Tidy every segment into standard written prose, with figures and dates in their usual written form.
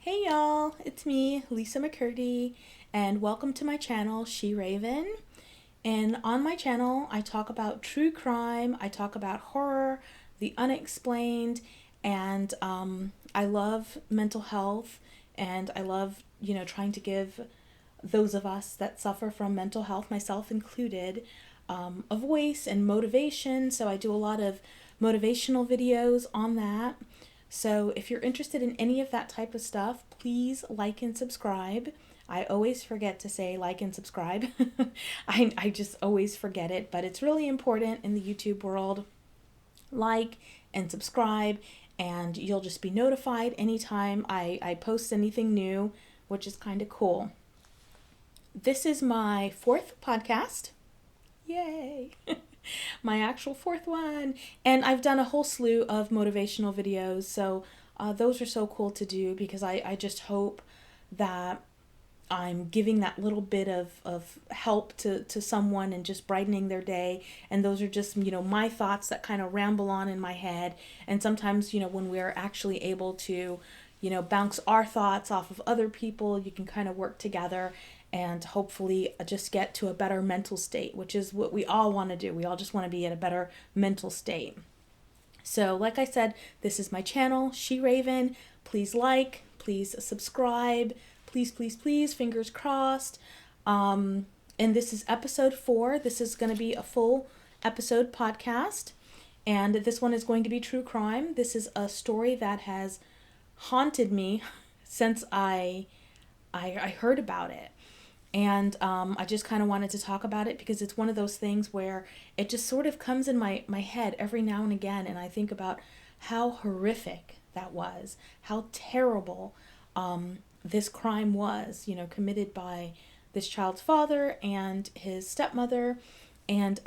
Hey y'all, it's me, Lisa McCurdy, and welcome to my channel, She Raven. And on my channel, I talk about true crime, I talk about horror, the unexplained, and I love mental health, and I love, trying to give those of us that suffer from mental health, myself included, a voice and motivation. So I do a lot of motivational videos on that. So if you're interested in any of that type of stuff, please like and subscribe. I always forget to say like and subscribe. I just always forget it, but it's really important in the YouTube world. Like and subscribe, and you'll just be notified anytime I post anything new, which is kind of cool. This is my fourth podcast. Yay! My actual fourth one. And I've done a whole slew of motivational videos. So those are so cool to do because I just hope that I'm giving that little bit of help to someone and just brightening their day. And those are just, my thoughts that kind of ramble on in my head. And sometimes, when we're actually able to, bounce our thoughts off of other people, you can kind of work together and hopefully just get to a better mental state, which is what we all want to do. We all just want to be in a better mental state. So, like I said, this is my channel, She Raven. Please like, please subscribe, please, fingers crossed. And this is episode 4. This is going to be a full episode podcast. And this one is going to be true crime. This is a story that has haunted me since I heard about it. And I just kind of wanted to talk about it because it's one of those things where it just sort of comes in my head every now and again. And I think about how horrific that was, how terrible this crime was, committed by this child's father and his stepmother. And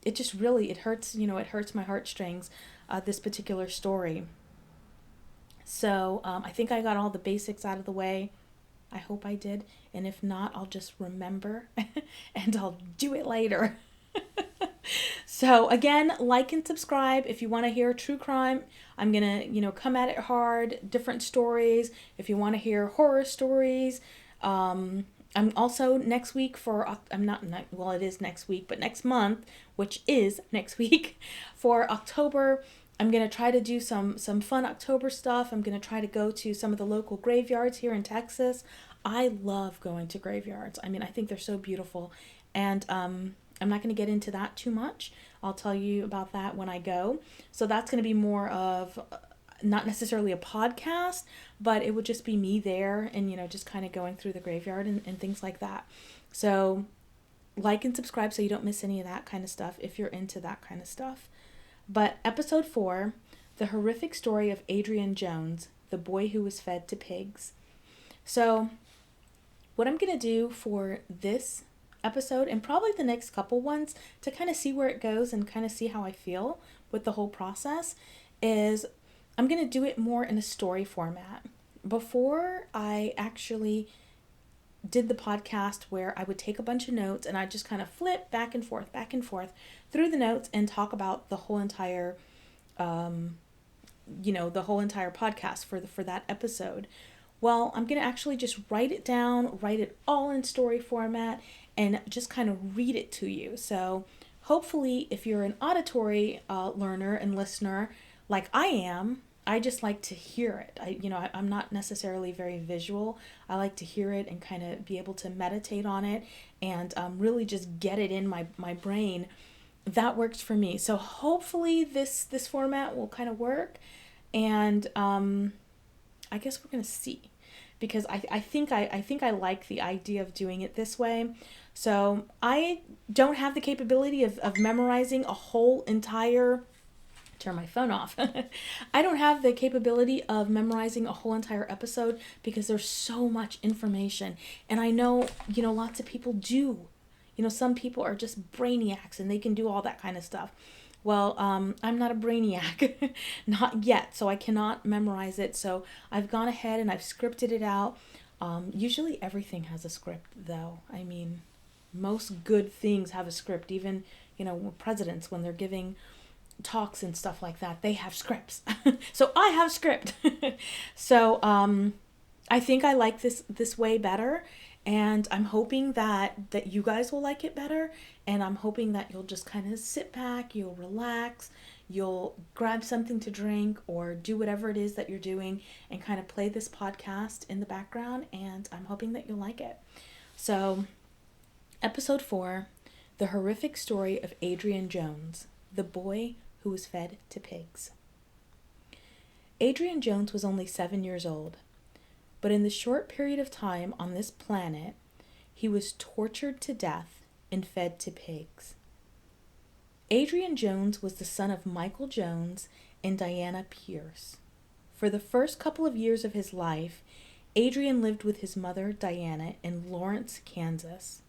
it just really, it hurts, it hurts my heartstrings, this particular story. So I think I got all the basics out of the way. I hope I did. And if not, I'll just remember and I'll do it later. So again, like and subscribe if you want to hear true crime. I'm going to, come at it hard, different stories. If you want to hear horror stories, I'm also next week well, it is next week, but next month, which is next week for October, I'm going to try to do some fun October stuff. I'm going to try to go to some of the local graveyards here in Texas. I love going to graveyards. I mean, I think they're so beautiful. And I'm not going to get into that too much. I'll tell you about that when I go. So that's going to be more of not necessarily a podcast, but it would just be me there and, just kind of going through the graveyard and things like that. So like and subscribe so you don't miss any of that kind of stuff if you're into that kind of stuff. But episode 4, the horrific story of Adrian Jones, the boy who was fed to pigs. So what I'm going to do for this episode and probably the next couple ones to kind of see where it goes and kind of see how I feel with the whole process is I'm going to do it more in a story format. Before I actually did the podcast where I would take a bunch of notes and I just kind of flip back and forth through the notes and talk about the whole entire, the whole entire podcast for that episode. Well, I'm going to actually just write it down, write it all in story format and just kind of read it to you. So hopefully if you're an auditory learner and listener like I am, I just like to hear it. I'm not necessarily very visual. I like to hear it and kind of be able to meditate on it and really just get it in my brain. That works for me. So hopefully this format will kind of work. And I guess we're going to see. Because I think I like the idea of doing it this way. So I don't have the capability of memorizing a whole entire... Turn my phone off. I don't have the capability of memorizing a whole entire episode because there's so much information. And I know, lots of people do. Some people are just brainiacs and they can do all that kind of stuff. Well, I'm not a brainiac, not yet, so I cannot memorize it. So I've gone ahead and I've scripted it out. Usually everything has a script, though. I mean, most good things have a script. Even, presidents, when they're giving talks and stuff like that, they have scripts. So I have script. So I think I like this way better, and I'm hoping that you guys will like it better, and I'm hoping that you'll just kind of sit back, you'll relax, you'll grab something to drink or do whatever it is that you're doing and kind of play this podcast in the background, and I'm hoping that you'll like it. So, episode 4, The Horrific Story of Adrian Jones, the boy who was fed to pigs. Adrian Jones was only 7 years old. But in the short period of time on this planet, he was tortured to death and fed to pigs. Adrian Jones was the son of Michael Jones and Diana Pierce. For the first couple of years of his life, Adrian lived with his mother, Diana, in Lawrence, Kansas.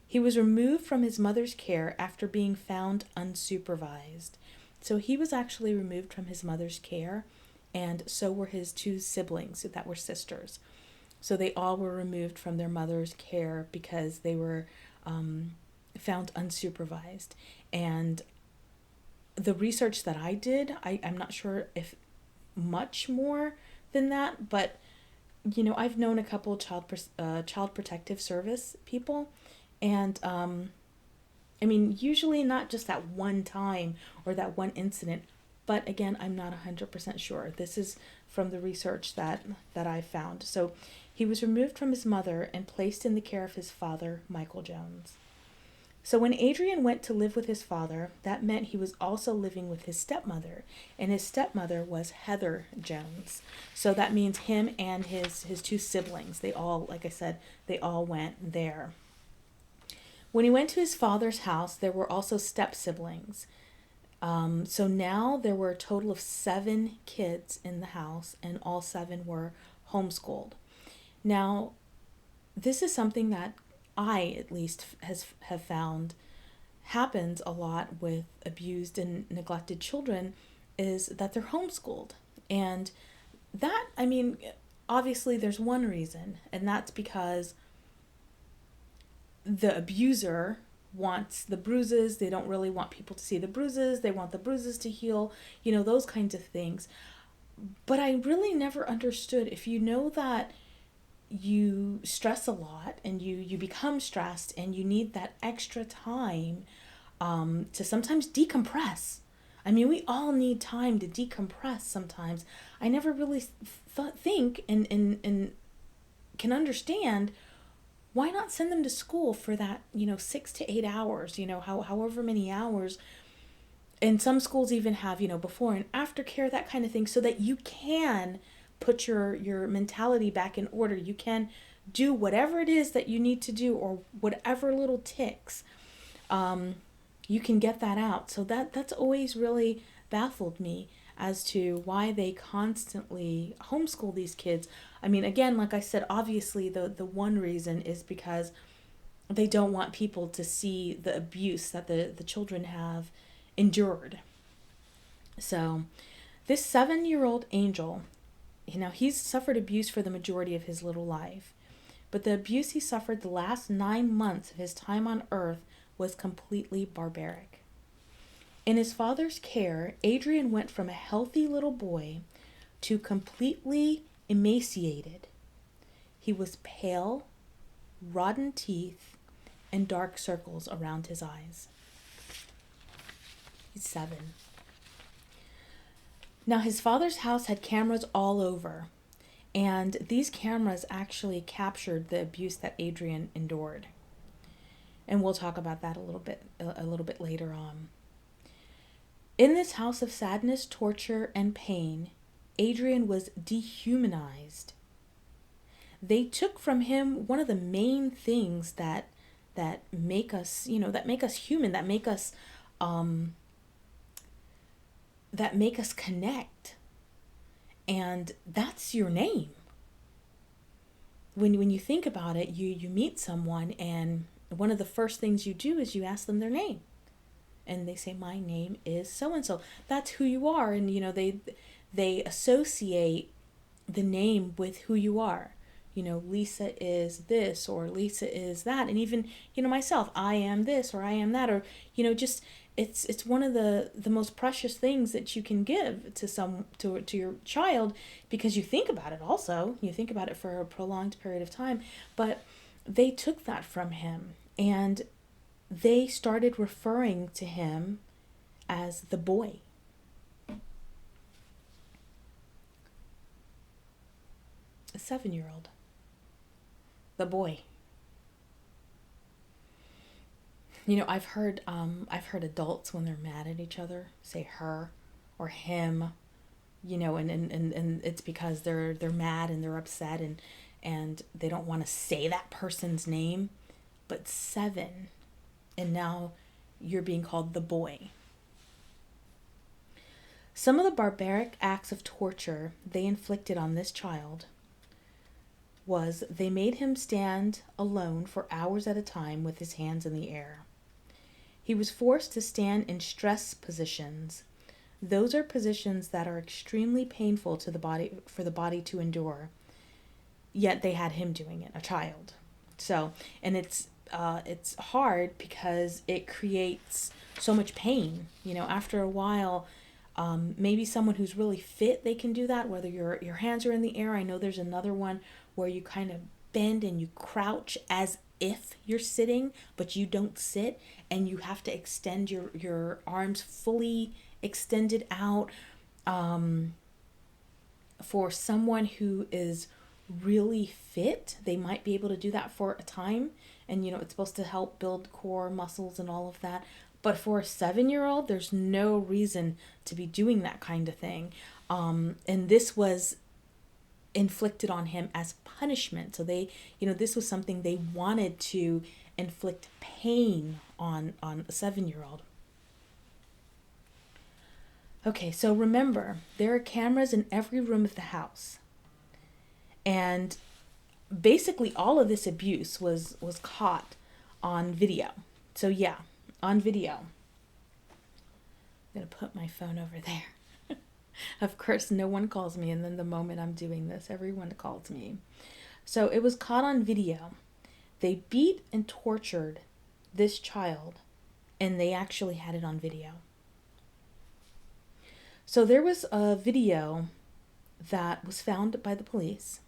He was removed from his mother's care after being found unsupervised. So he was actually removed from his mother's care, and so were his 2 siblings that were sisters. So they all were removed from their mother's care because they were found unsupervised. And the research that I did, I'm not sure if much more than that, but I've known a couple of child protective service people, and usually not just that one time or that one incident. But again, I'm not 100% sure. This is from the research that I found. So he was removed from his mother and placed in the care of his father, Michael Jones. So when Adrian went to live with his father, that meant he was also living with his stepmother. And his stepmother was Heather Jones. So that means him and his 2 siblings. They all, like I said, they all went there. When he went to his father's house, there were also step-siblings. So now there were a total of 7 kids in the house, and all 7 were homeschooled. Now, this is something that I, at least, have found happens a lot with abused and neglected children, is that they're homeschooled. And that, obviously there's one reason, and that's because the abuser wants the bruises. They don't really want people to see the bruises. They want the bruises to heal, those kinds of things. But I really never understood, if you know that you stress a lot and you become stressed and you need that extra time to sometimes decompress. We all need time to decompress sometimes. I never really think and can understand, why not send them to school for that, 6 to 8 hours, however many hours. And some schools even have, before and after care, that kind of thing, so that you can put your mentality back in order. You can do whatever it is that you need to do, or whatever little ticks, you can get that out. So that's always really baffled me as to why they constantly homeschool these kids. Again, like I said, obviously the one reason is because they don't want people to see the abuse that the children have endured. So this 7-year-old Angel, he's suffered abuse for the majority of his little life. But the abuse he suffered the last 9 months of his time on Earth was completely barbaric. In his father's care, Adrian went from a healthy little boy to completely emaciated. He was pale, rotten teeth, and dark circles around his eyes. He's 7. Now, his father's house had cameras all over, and these cameras actually captured the abuse that Adrian endured. And we'll talk about that a little bit later on. In this house of sadness, torture, and pain, Adrian was dehumanized. They took from him one of the main things that make us, that make us human, that make us connect. And that's your name. When you think about it, you meet someone, and one of the first things you do is you ask them their name. And they say, my name is so-and-so. That's who you are. And, they associate the name with who you are. Lisa is this, or Lisa is that. And even, myself, I am this, or I am that, or, just it's one of the most precious things that you can give to your child, because you think about it also. You think about it for a prolonged period of time. But they took that from him, and they started referring to him as the boy. A 7-year-old. The boy. I've heard adults, when they're mad at each other, say her or him, and it's because they're mad and they're upset, and they don't want to say that person's name. But 7, and now you're being called the boy. Some of the barbaric acts of torture they inflicted on this child was they made him stand alone for hours at a time with his hands in the air. He was forced to stand in stress positions. Those are positions that are extremely painful to the body, for the body to endure. Yet they had him doing it, a child. So, and it's hard because it creates so much pain. After a while, maybe someone who's really fit, they can do that, whether your hands are in the air. I know there's another one where you kind of bend and you crouch as if you're sitting, but you don't sit, and you have to extend your arms fully extended out. For someone who is really fit, they might be able to do that for a time, and it's supposed to help build core muscles and all of that. But for a 7-year-old, there's no reason to be doing that kind of thing. And this was inflicted on him as punishment. So they, this was something they wanted to inflict pain on a 7-year-old. Okay, so remember, there are cameras in every room of the house. And basically all of this abuse was caught on video. So yeah, on video. I'm going to put my phone over there. Of course, no one calls me, and then the moment I'm doing this, everyone calls me. So it was caught on video. They beat and tortured this child, and they actually had it on video. So there was a video that was found by the police,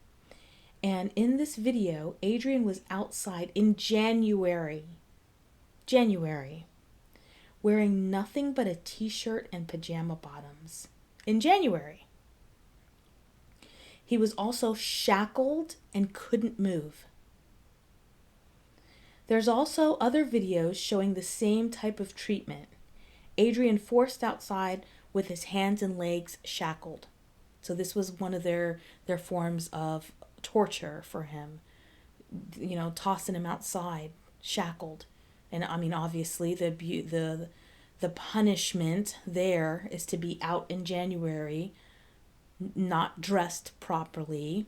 and in this video, Adrian was outside in January, wearing nothing but a t-shirt and pajama bottoms. In January. He was also shackled and couldn't move. There's also other videos showing the same type of treatment. Adrian forced outside with his hands and legs shackled. So this was one of their forms of torture for him. Tossing him outside, shackled. And I mean, obviously the punishment there is to be out in January, not dressed properly,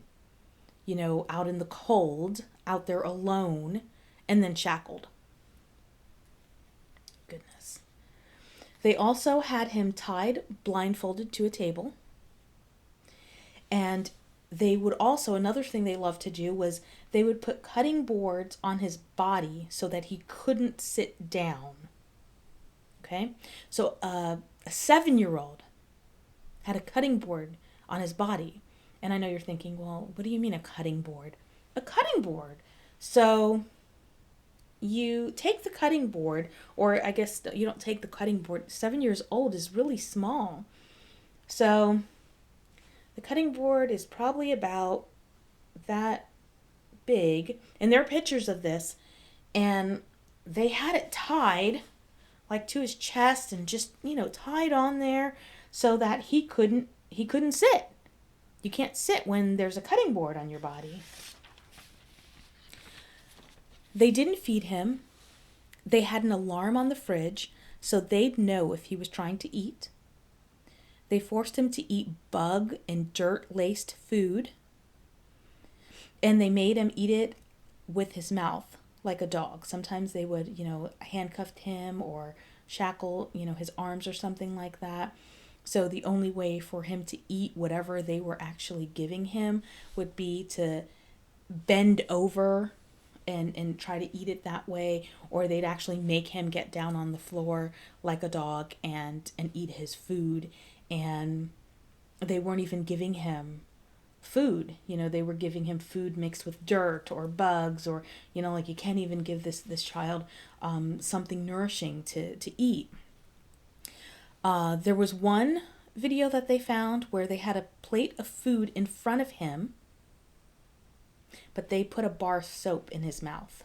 out in the cold, out there alone, and then shackled. Goodness. They also had him tied blindfolded to a table. And they would also, another thing they loved to do was they would put cutting boards on his body so that he couldn't sit down. Okay, so a 7-year-old had a cutting board on his body. And I know you're thinking, well, what do you mean a cutting board? A cutting board. So you take the cutting board, or I guess you don't take the cutting board. 7 years old is really small. So the cutting board is probably about that big. And there are pictures of this. And they had it tied like to his chest and just, tied on there so that he couldn't sit. You can't sit when there's a cutting board on your body. They didn't feed him. They had an alarm on the fridge so they'd know if he was trying to eat. They forced him to eat bug and dirt-laced food. And they made him eat it with his mouth, like a dog. Sometimes they would, handcuff him or shackle, his arms or something like that. So the only way for him to eat whatever they were actually giving him would be to bend over and try to eat it that way, or they'd actually make him get down on the floor like a dog and eat his food. And they weren't even giving him food. They were giving him food mixed with dirt or bugs, or like, you can't even give this child something nourishing to eat. There was one video that they found where they had a plate of food in front of him, but they put a bar of soap in his mouth,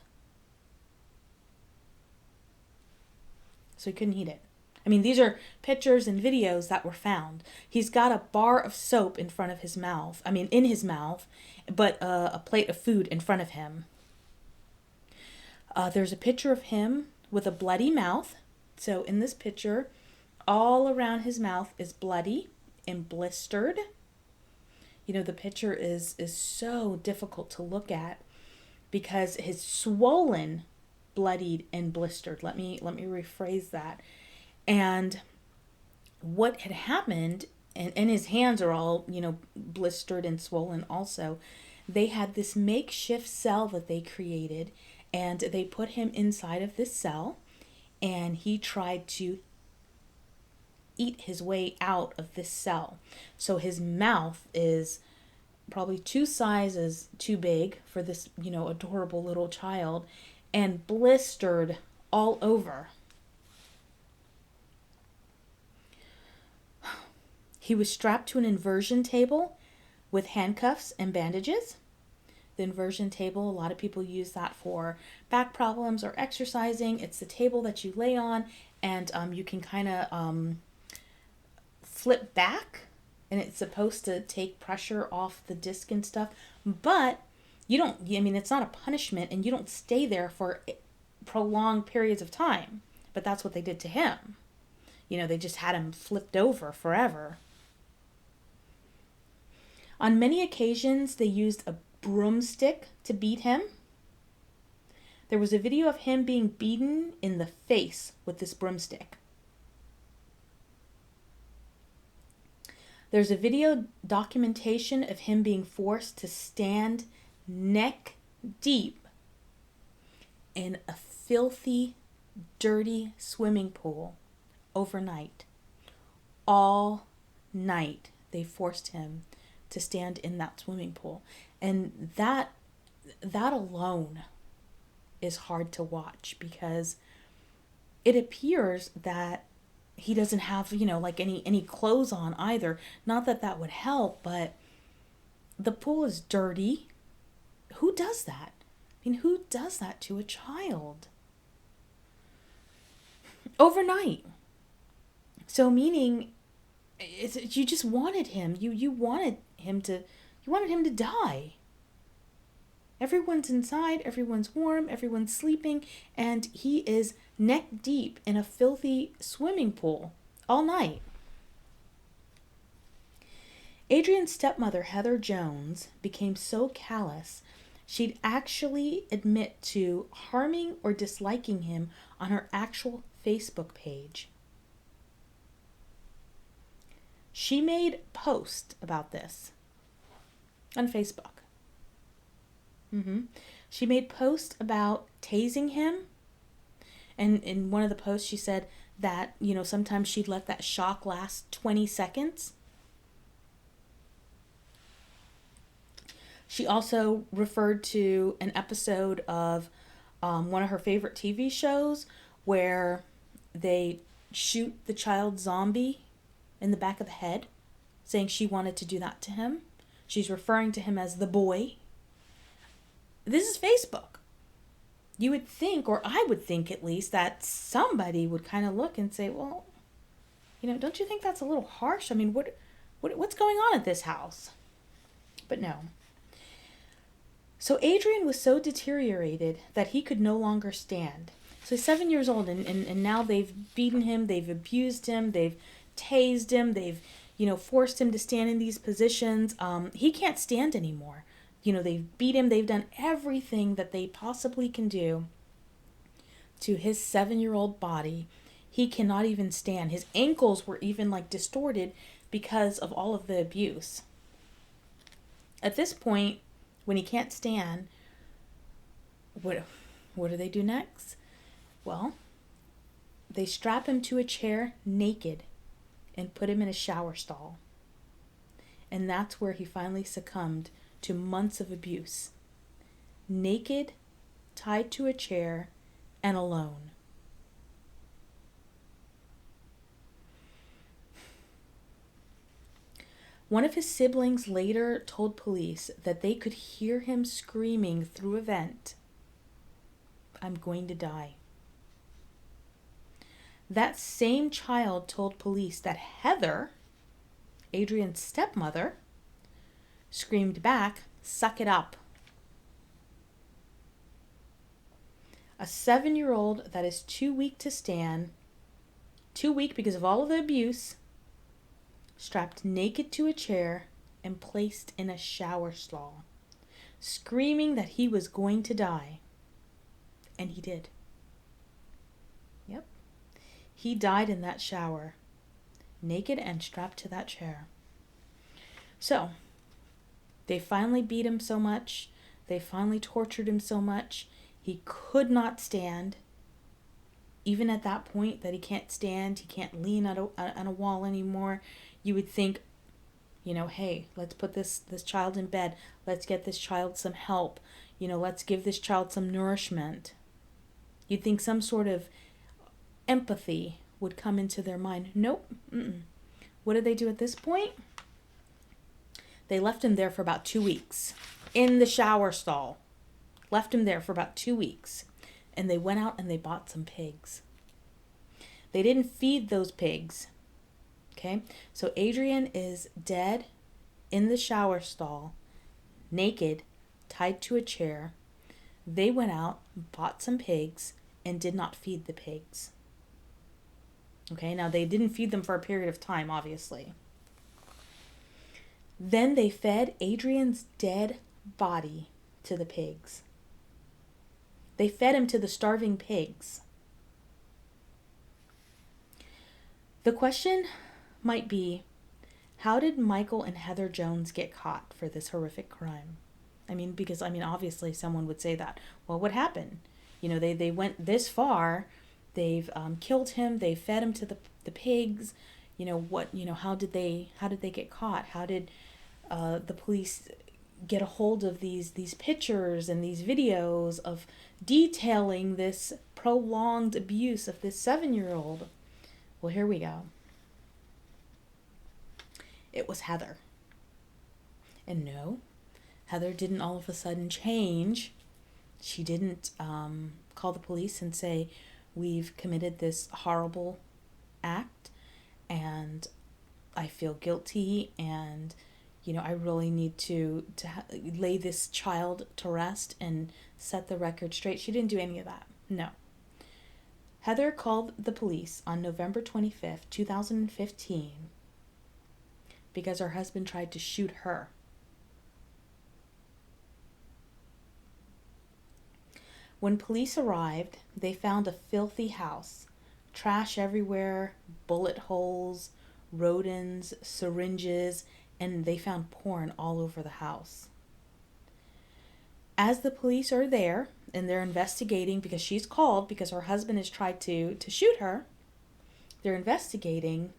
so he couldn't eat it. I mean, these are pictures and videos that were found. He's got a bar of soap in front of his mouth. I mean, in his mouth, but a plate of food in front of him. There's a picture of him with a bloody mouth. So in this picture, all around his mouth is bloody and blistered. The picture is so difficult to look at because his swollen, bloodied, and blistered. Let me rephrase that. And what had happened, and his hands are all, blistered and swollen also. They had this makeshift cell that they created, and they put him inside of this cell, and he tried to eat his way out of this cell. So his mouth is probably 2 sizes too big for this, adorable little child, and blistered all over. He was strapped to an inversion table with handcuffs and bandages. The inversion table, a lot of people use that for back problems or exercising. It's the table that you lay on, and you can kind of flip back, and it's supposed to take pressure off the disc and stuff. But you don't, it's not a punishment, and you don't stay there for prolonged periods of time. But that's what they did to him. They just had him flipped over forever. On many occasions, they used a broomstick to beat him. There was a video of him being beaten in the face with this broomstick. There's a video documentation of him being forced to stand neck deep in a filthy, dirty swimming pool overnight. All night they forced him to stand in that swimming pool. And that alone is hard to watch, because it appears that he doesn't have, like any clothes on either. Not that that would help, but the pool is dirty. Who does that? Who does that to a child? Overnight. So meaning, you just wanted him. You wanted him to die. Everyone's inside, everyone's warm, everyone's sleeping, and he is neck deep in a filthy swimming pool all night. Adrian's stepmother, Heather Jones, became so callous, she'd actually admit to harming or disliking him on her actual Facebook page. She made posts about this on Facebook. She made posts about tasing him. And in one of the posts, she said that, sometimes she'd let that shock last 20 seconds. She also referred to an episode of one of her favorite TV shows where they shoot the child zombie in the back of the head, saying she wanted to do that to him. She's referring to him as the boy. This is Facebook. You would think, or I would think at least, that somebody would kind of look and say, well, don't you think that's a little harsh? What's going on at this house? But no. So Adrian was so deteriorated that he could no longer stand. So he's 7 years old, and now they've beaten him, they've abused him, they've tased him, they've, forced him to stand in these positions. He can't stand anymore. They've beat him, they've done everything that they possibly can do to his 7-year-old body. He cannot even stand. His ankles were even distorted because of all of the abuse. At this point, when he can't stand, what, what do they do next? Well, they strap him to a chair naked and put him in a shower stall. And that's where he finally succumbed to months of abuse. Naked, tied to a chair, and alone. One of his siblings later told police that they could hear him screaming through a vent, "I'm going to die." That same child told police that Heather, Adrian's stepmother, screamed back, "Suck it up." A 7-year-old that is too weak to stand, too weak because of all of the abuse, strapped naked to a chair and placed in a shower stall, screaming that he was going to die. And he did. Yep. He died in that shower, naked and strapped to that chair. So, they finally beat him so much, they finally tortured him so much, he could not stand. Even at that point that he can't stand, he can't lean on a wall anymore, you would think, hey, let's put this child in bed. Let's get this child some help. Let's give this child some nourishment. You'd think some sort of empathy would come into their mind. Nope. What did they do at this point? They left him there for about 2 weeks in the shower stall. Left him there for about 2 weeks. And they went out and they bought some pigs. They didn't feed those pigs. Okay? So Adrian is dead in the shower stall, naked, tied to a chair. They went out, bought some pigs, and did not feed the pigs. Okay? Now they didn't feed them for a period of time, obviously. Then they fed Adrian's dead body to the pigs. They fed him to the starving pigs. The question might be, how did Michael and Heather Jones get caught for this horrific crime? Because obviously someone would say that. Well, what happened? They went this far. They've killed him. They fed him to the pigs. How did they get caught? How did the police get a hold of these pictures and these videos of detailing this prolonged abuse of this 7-year-old? Well, here we go. It was Heather. And no, Heather didn't all of a sudden change. She didn't call the police and say, "We've committed this horrible act and I feel guilty and I really need to lay this child to rest and set the record straight." She didn't do any of that. No. Heather called the police on November 25th, 2015, because her husband tried to shoot her. When police arrived, they found a filthy house, trash everywhere, bullet holes, rodents, syringes, and they found porn all over the house. As the police are there and they're investigating, because she's called because her husband has tried to shoot her, they're investigating.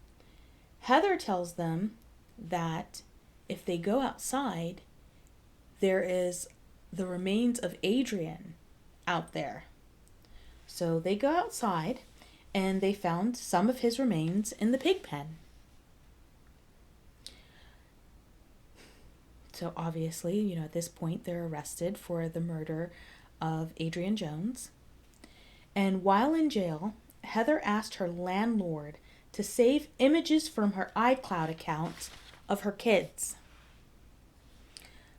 Heather tells them that if they go outside, there is the remains of Adrian out there. So they go outside and they found some of his remains in the pig pen. So obviously, at this point, they're arrested for the murder of Adrian Jones. And while in jail, Heather asked her landlord to save images from her iCloud account of her kids.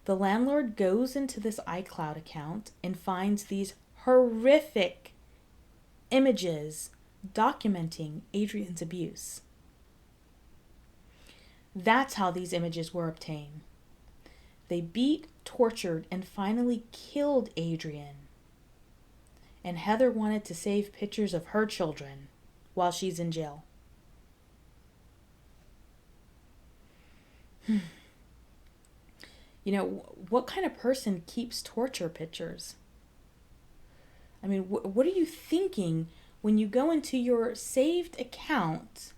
The landlord goes into this iCloud account and finds these horrific images documenting Adrian's abuse. That's how these images were obtained. They beat, tortured, and finally killed Adrian. And Heather wanted to save pictures of her children while she's in jail. What kind of person keeps torture pictures? I mean, what are you thinking when you go into your saved account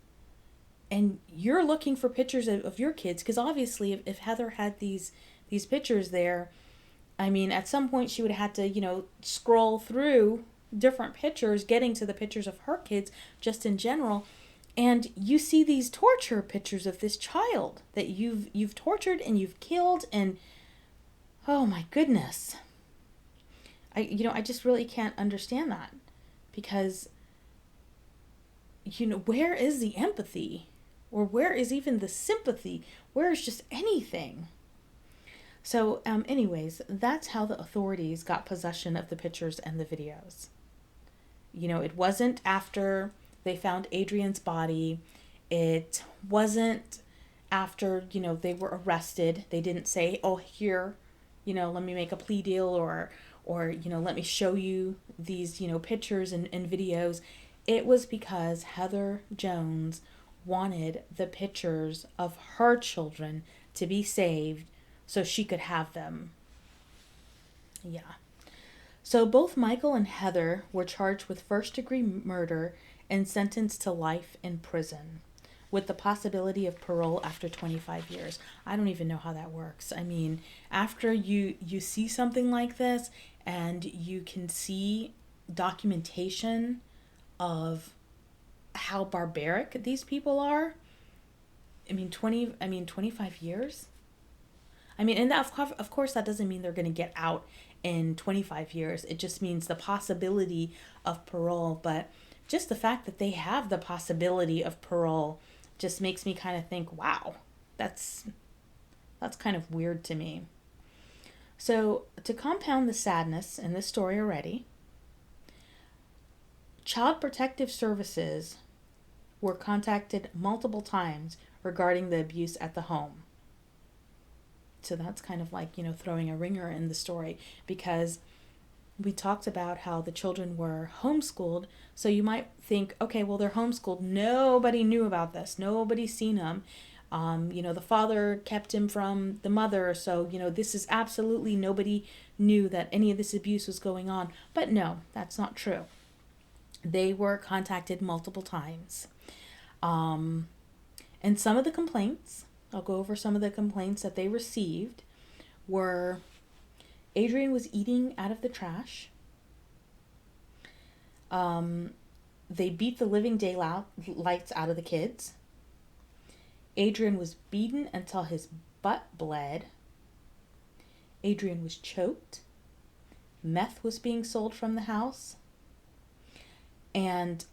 and you're looking for pictures of your kids? Because obviously, if Heather had these pictures there, I mean, at some point she would have had to, scroll through different pictures, getting to the pictures of her kids just in general. And you see these torture pictures of this child that you've tortured and you've killed, and oh my goodness. I just really can't understand that, because where is the empathy, or where is even the sympathy? Where is just anything? So anyways, that's how the authorities got possession of the pictures and the videos. It wasn't after they found Adrian's body. It wasn't after, they were arrested. They didn't say, oh, here, let me make a plea deal, or let me show you these, pictures and videos. It was because Heather Jones wanted the pictures of her children to be saved so she could have them. Yeah. So both Michael and Heather were charged with first-degree murder and sentenced to life in prison, with the possibility of parole after 25 years. I don't even know how that works. I mean, after you see something like this and you can see documentation of how barbaric these people are, 25 years? I mean, and that, of course, that doesn't mean they're going to get out in 25 years. It just means the possibility of parole. But just the fact that they have the possibility of parole just makes me kind of think, wow, that's kind of weird to me. So to compound the sadness in this story already, Child Protective Services were contacted multiple times regarding the abuse at the home. So that's kind of like, throwing a ringer in the story, because we talked about how the children were homeschooled. So you might think, okay, well, they're homeschooled. Nobody knew about this. Nobody's seen him. The father kept him from the mother. So, this is absolutely, nobody knew that any of this abuse was going on. But no, that's not true. They were contacted multiple times. And some of the complaints, I'll go over some of the complaints that they received, were Adrian was eating out of the trash. They beat the living daylights out of the kids. Adrian was beaten until his butt bled. Adrian was choked. Meth was being sold from the house. And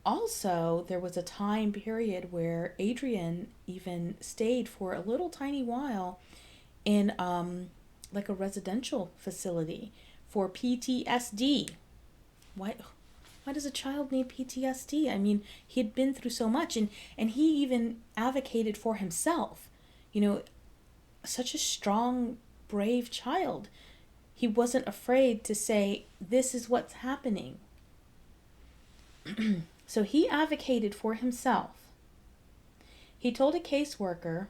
also, there was a time period where Adrian even stayed for a little tiny while in like a residential facility for PTSD. Why does a child need PTSD? I mean, he had been through so much, and he even advocated for himself. Such a strong, brave child. He wasn't afraid to say, this is what's happening. So he advocated for himself. He told a caseworker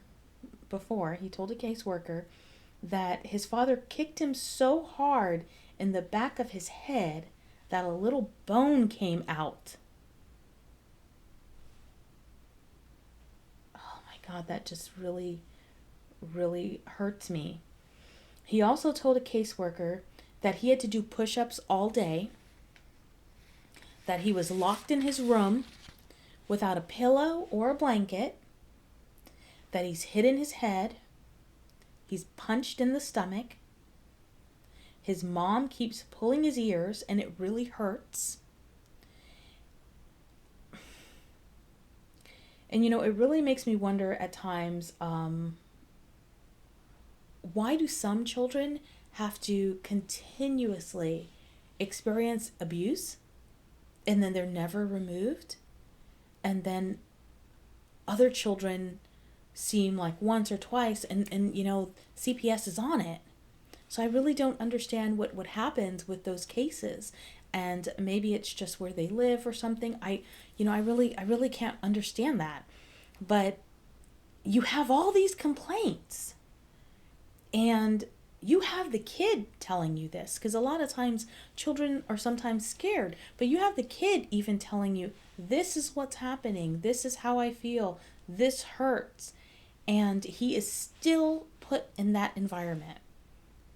that his father kicked him so hard in the back of his head that a little bone came out. Oh my God, that just really, really hurts me. He also told a caseworker that he had to do push-ups all day, that he was locked in his room without a pillow or a blanket, that he's hit in his head, he's punched in the stomach, his mom keeps pulling his ears and it really hurts. And it really makes me wonder at times, why do some children have to continuously experience abuse and then they're never removed? And then other children seem like once or twice and CPS is on it. So I really don't understand what happens with those cases. And maybe it's just where they live or something. I really can't understand that. But you have all these complaints, and you have the kid telling you this, because a lot of times children are sometimes scared, but you have the kid even telling you, this is what's happening, this is how I feel, this hurts, and he is still put in that environment.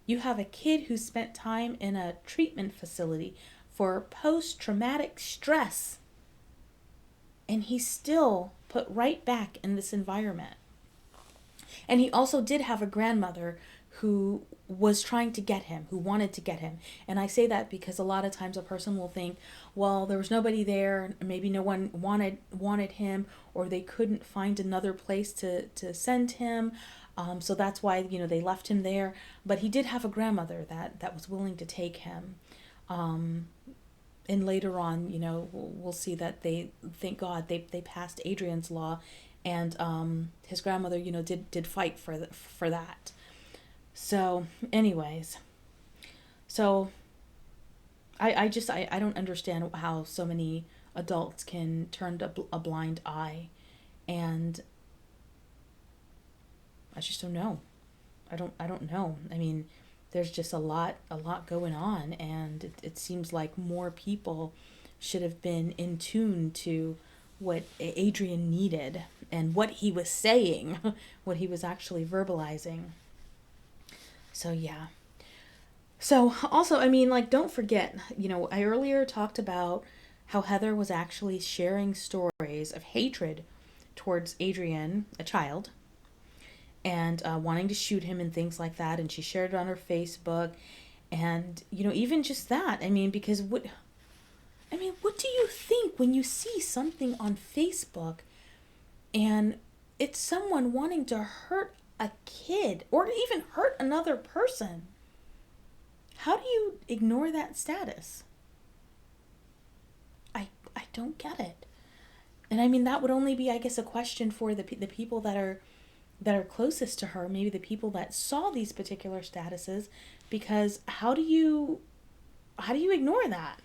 You have a kid who spent time in a treatment facility for post-traumatic stress, and he's still put right back in this environment. And he also did have a grandmother who was trying to get him, who wanted to get him. And I say that because a lot of times a person will think, well, there was nobody there, maybe no one wanted him, or they couldn't find another place to send him. So that's why, they left him there. But he did have a grandmother that was willing to take him. And later on, we'll see that thank God, they passed Adrian's Law, and his grandmother, did fight for that. So, anyways, I don't understand how so many adults can turn a blind eye, and I just don't know. I don't know. I mean, there's just a lot going on, and it seems like more people should have been in tune to what Adrian needed and what he was saying, what he was actually verbalizing. So yeah. So also, don't forget, I earlier talked about how Heather was actually sharing stories of hatred towards Adrian, a child, and wanting to shoot him and things like that. And she shared it on her Facebook. And, even just that, because what do you think when you see something on Facebook and it's someone wanting to hurt a kid or even hurt another person? How do you ignore that status? I don't get it. And that would only be, I guess, a question for the people that are closest to her, maybe the people that saw these particular statuses, because how do you ignore that?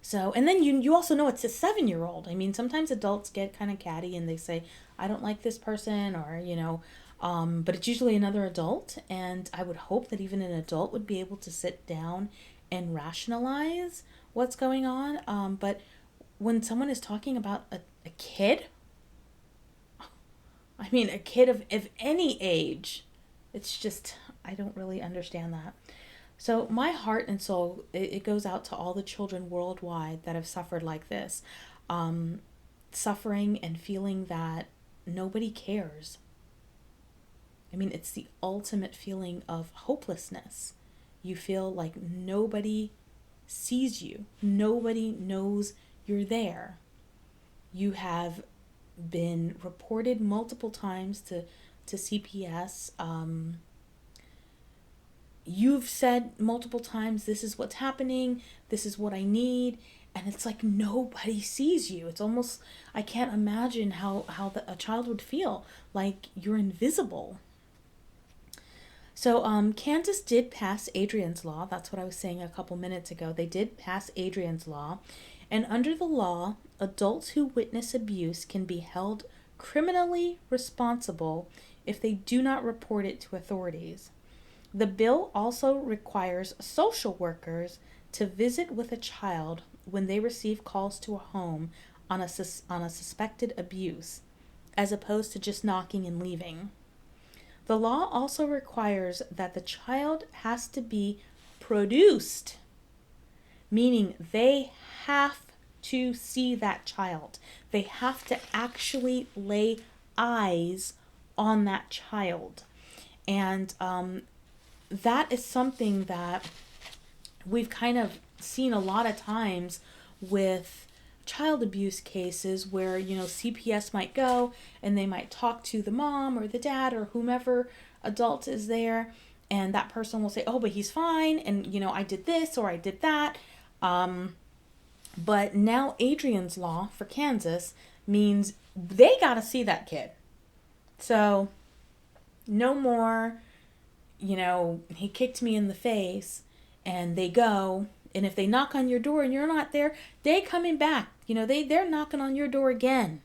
So, and then you also know it's a 7-year-old. Sometimes adults get kind of catty and they say, I don't like this person, or, but it's usually another adult. And I would hope that even an adult would be able to sit down and rationalize what's going on. But when someone is talking about a kid, a kid of any age, it's just, I don't really understand that. So my heart and soul, it goes out to all the children worldwide that have suffered like this. Suffering and feeling that nobody cares. It's the ultimate feeling of hopelessness. You feel like nobody sees you. Nobody knows you're there. You have been reported multiple times to CPS. You've said multiple times, this is what's happening, this is what I need, and it's like nobody sees you. It's almost, I can't imagine how a child would feel, like you're invisible. So Kansas did pass Adrian's Law. That's what I was saying a couple minutes ago. They did pass Adrian's Law. And under the law, adults who witness abuse can be held criminally responsible if they do not report it to authorities. The bill also requires social workers to visit with a child when they receive calls to a home on a suspected abuse, as opposed to just knocking and leaving. The law also requires that the child has to be produced, meaning they have to see that child. They have to actually lay eyes on that child. And that is something that we've kind of seen a lot of times with child abuse cases where, CPS might go and they might talk to the mom or the dad or whomever adult is there, and that person will say, oh, but he's fine, and, I did this or I did that. But now Adrian's Law for Kansas means they got to see that kid. So no more, he kicked me in the face, and they go, and if they knock on your door and you're not there, they coming back. They're knocking on your door again.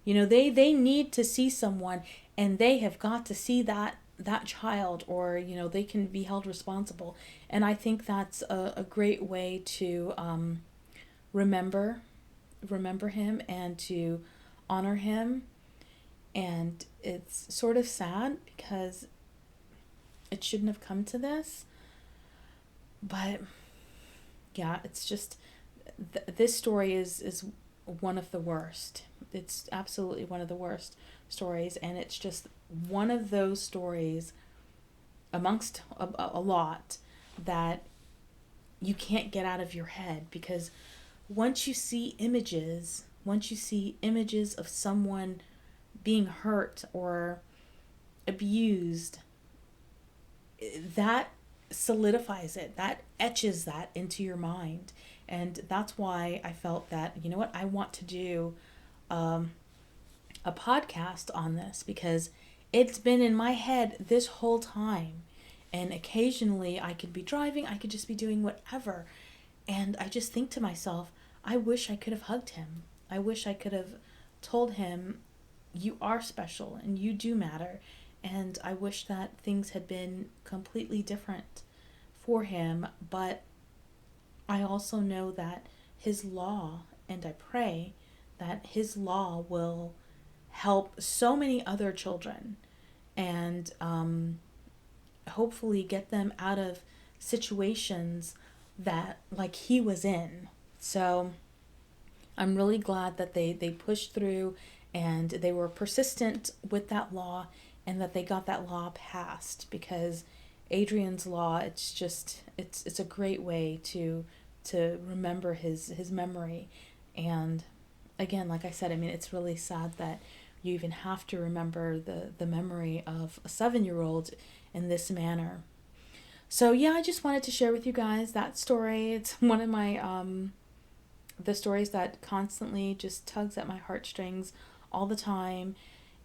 They need to see someone, and they have got to see that that child, or they can be held responsible. And I think that's a great way to remember remember him and to honor him. And it's sort of sad because it shouldn't have come to this, but yeah, it's just this story is one of the worst. It's absolutely one of the worst stories, and it's just one of those stories amongst a lot that you can't get out of your head, because once you see images of someone being hurt or abused, that solidifies it, that etches that into your mind. And that's why I felt that, you know what, I want to do a podcast on this, because it's been in my head this whole time. And occasionally I could be driving, I could just be doing whatever. And I just think to myself, I wish I could have hugged him. I wish I could have told him, you are special and you do matter. And I wish that things had been completely different for him. But I also know that his law, and I pray that his law will help so many other children, and hopefully get them out of situations that like he was in. So I'm really glad that they pushed through and they were persistent with that law, and that they got that law passed, because Adrian's law, it's just it's a great way to remember his memory. And again, like I said, I mean, it's really sad that you even have to remember the memory of a 7-year-old in this manner. So yeah, I just wanted to share with you guys that story. It's one of my the stories that constantly just tugs at my heartstrings all the time.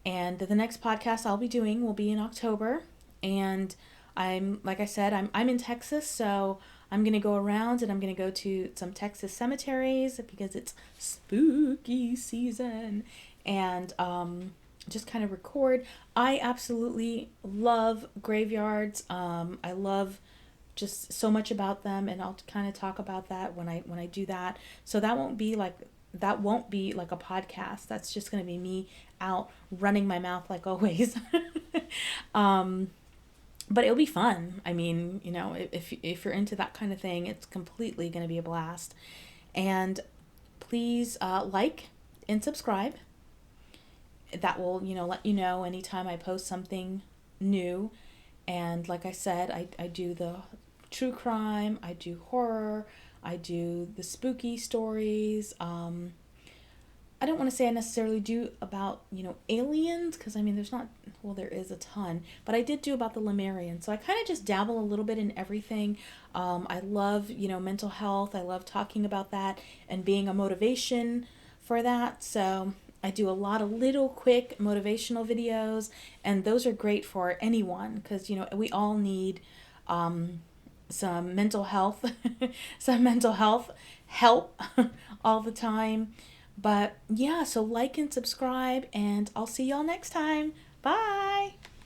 And the next podcast I'll be doing will be in October. And I'm, like I said, I'm in Texas, so I'm going to go around and I'm going to go to some Texas cemeteries because it's spooky season, and just kind of record. I absolutely love graveyards. I love just so much about them, and I'll kind of talk about that when I do that. So that won't be like a podcast. That's just going to be me out running my mouth like always. But it'll be fun. I mean, if you're into that kind of thing, it's completely going to be a blast. And please like and subscribe. That will, let you know anytime I post something new. And like I said, I do the true crime, I do horror, I do the spooky stories. I don't want to say I necessarily do about, aliens, because I mean, there is a ton, but I did do about the Lemurians. So I kind of just dabble a little bit in everything. I love, mental health. I love talking about that and being a motivation for that. So I do a lot of little quick motivational videos, and those are great for anyone, because, we all need some mental health, some mental health help all the time. But yeah, so like and subscribe, and I'll see y'all next time. Bye.